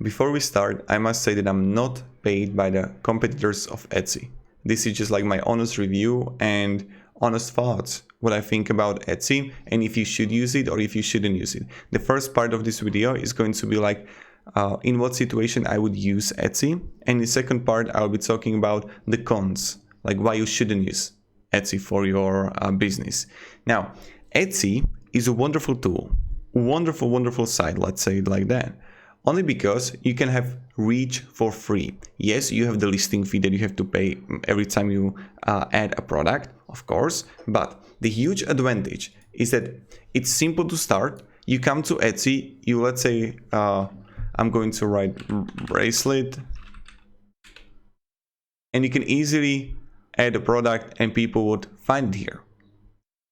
Before we start, I must say that I'm not paid by the competitors of Etsy. This is just like my honest review and honest thoughts, what I think about Etsy and if you should use it or if you shouldn't use it. The first part of this video is going to be like in what situation I would use Etsy, and the second part I'll be talking about the cons, like why you shouldn't use Etsy for your business. Now, Etsy is a wonderful tool, wonderful site, let's say it like that. Only because you can have reach for free. Yes, you have the listing fee that you have to pay every time you add a product, of course, but the huge advantage is that it's simple to start. You come to Etsy, you let's say, I'm going to write bracelet, and you can easily add a product and people would find it here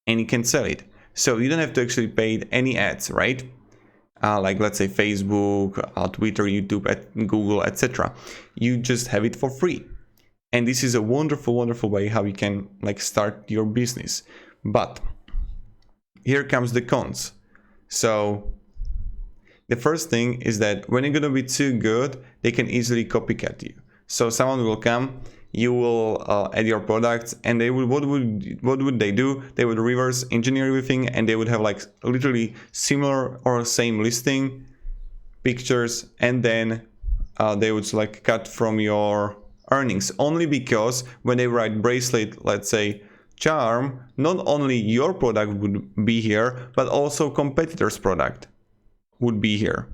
and you can sell it. So you don't have to actually pay any ads, right? Like let's say Facebook, Twitter, YouTube, Google, etc. You just have it for free. And this is a wonderful way how you can like start your business. But here comes the cons. So the first thing is that when you're gonna be too good, they can easily copycat you. So someone will come, you will add your products, and they would what would they do? They would reverse engineer everything, and they would have like literally similar or same listing pictures, and then they would like cut from your earnings, only because when they write bracelet, let's say charm, not only your product would be here, but also competitors' product would be here.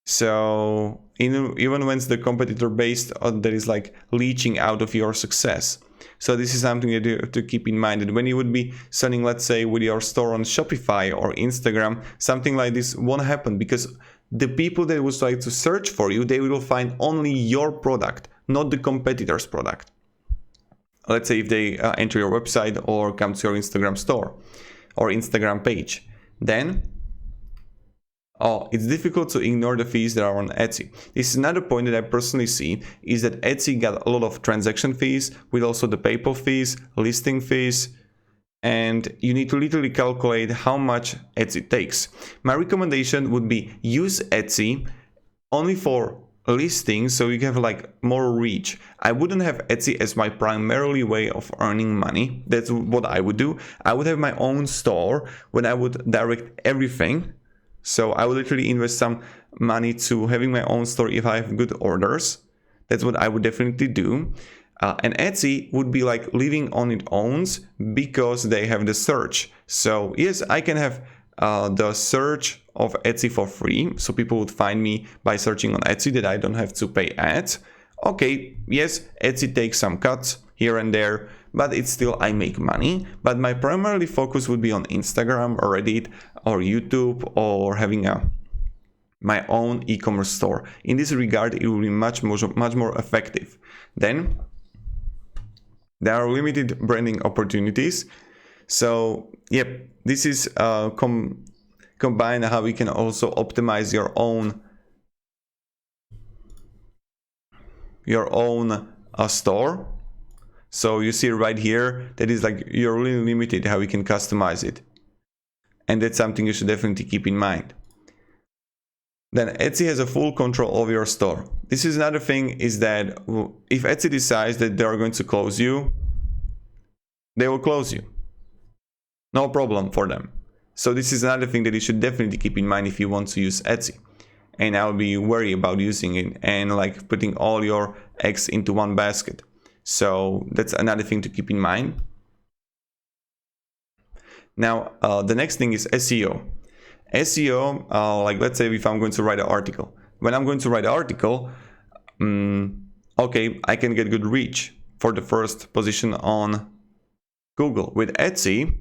So even when it's the competitor based, that is like leeching out of your success. So this is something that you have to keep in mind, that when you would be selling, let's say with your store on Shopify or Instagram, something like this won't happen, because the people that would like to search for you, they will find only your product, not the competitor's product. Let's say if they enter your website or come to your Instagram store or Instagram page, then it's difficult to ignore the fees that are on Etsy. This is another point that I personally see, is that Etsy got a lot of transaction fees with also the PayPal fees, listing fees, and you need to literally calculate how much Etsy takes. My recommendation would be use Etsy only for listings, so you have like more reach. I wouldn't have Etsy as my primarily way of earning money. That's what I would do. I would have my own store when I would direct everything. So I would literally invest some money to having my own store if I have good orders. That's what I would definitely do. And Etsy would be like living on its own because they have the search. So yes, I can have the search of Etsy for free. So people would find me by searching on Etsy, that I don't have to pay ads. Okay, yes, Etsy takes some cuts here and there, but it's still, I make money. But my primary focus would be on Instagram or Reddit or YouTube, or having my own e-commerce store. In this regard, it will be much more effective. Then there are limited branding opportunities. So yep, this is combine how we can also optimize your own store. So you see right here, that is like you're really limited how you can customize it. And that's something you should definitely keep in mind. Then Etsy has a full control over your store. This is another thing, is that if Etsy decides that they are going to close you, they will close you. No problem for them. So this is another thing that you should definitely keep in mind if you want to use Etsy. And I'll be worried about using it and like putting all your eggs into one basket. So that's another thing to keep in mind. Now, the next thing is SEO. SEO, like let's say if I'm going to write an article. When I'm going to write an article, okay, I can get good reach for the first position on Google. With Etsy,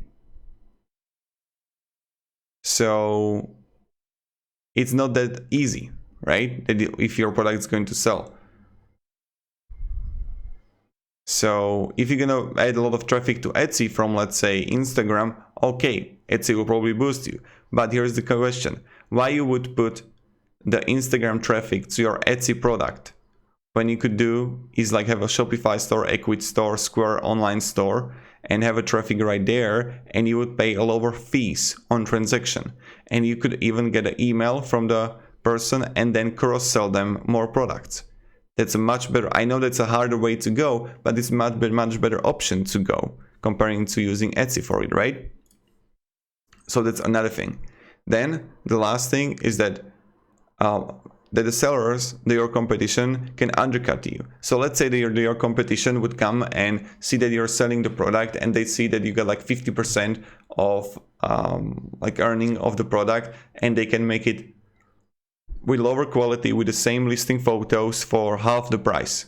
so it's not that easy, right? If your product is going to sell. So if you're gonna add a lot of traffic to Etsy from, let's say, Instagram, okay, Etsy will probably boost you. But here's the question: why you would put the Instagram traffic to your Etsy product when you could do is like have a Shopify store, Equid store, Square online store, and have a traffic right there, and you would pay a lower fees on transaction. And you could even get an email from the person and then cross-sell them more products. That's a much better, I know that's a harder way to go, but it's much better option to go comparing to using Etsy for it, right? So that's another thing. Then the last thing is that the sellers, your competition, can undercut you. So let's say that your competition would come and see that you're selling the product, and they see that you got like 50% of like earning of the product, and they can make it with lower quality with the same listing photos for half the price.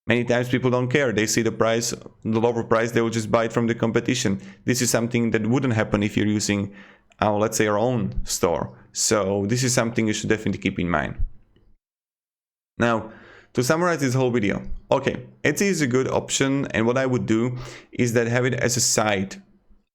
Many times people don't care. They see the price, the lower price, they will just buy it from the competition. This is something that wouldn't happen if you're using, let's say, your own store. So this is something you should definitely keep in mind. Now, to summarize this whole video, okay, Etsy is a good option, and what I would do is that have it as a side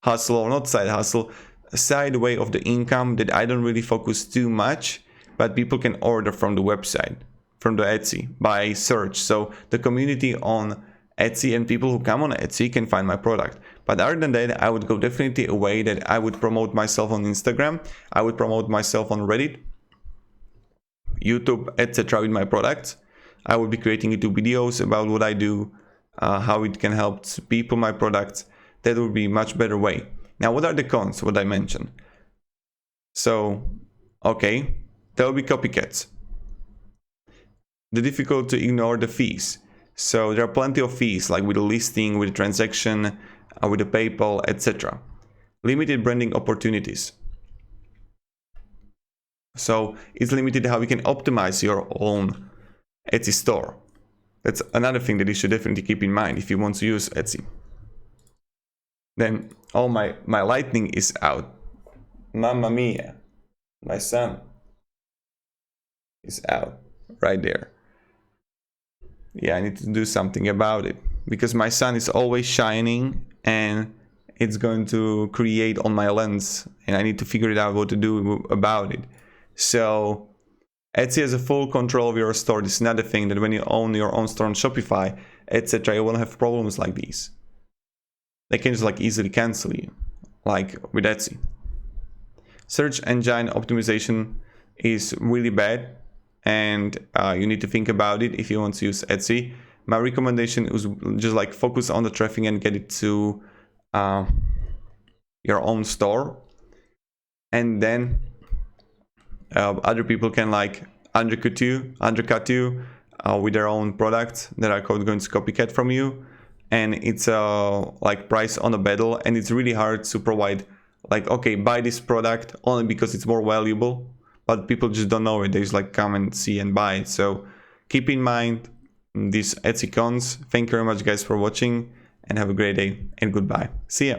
hustle, or not side hustle, a side way of the income that I don't really focus too much, but people can order from the website, from the Etsy by search. So the community on Etsy and people who come on Etsy can find my product. But other than that, I would go definitely a way that I would promote myself on Instagram, I would promote myself on Reddit, YouTube, etc. with my products. I would be creating YouTube videos about what I do, how it can help people, my products. That would be a much better way. Now, what are the cons, what I mentioned? So, okay, there will be copycats. The difficult to ignore the fees. So there are plenty of fees, like with a listing, with a transaction, with a PayPal, etc. Limited branding opportunities. So it's limited how you can optimize your own Etsy store. That's another thing that you should definitely keep in mind if you want to use Etsy. Then, oh, my lightning is out. Mamma mia. My sun is out right there. Yeah, I need to do something about it because my sun is always shining and it's going to create on my lens, and I need to figure it out what to do about it. So Etsy has a full control of your store. This is another thing, that when you own your own store on Shopify, etc., you won't have problems like these. They can just like easily cancel you, like with Etsy. Search engine optimization is really bad, and you need to think about it if you want to use Etsy. My recommendation is just like focus on the traffic and get it to your own store, and then other people can like undercut you with their own products that are going to copycat from you, and it's like price on a battle, and it's really hard to provide like, okay, buy this product only because it's more valuable, but people just don't know it. They just like come and see and buy it. So keep in mind these Etsy cons. Thank you very much guys for watching, and have a great day, and goodbye. See ya.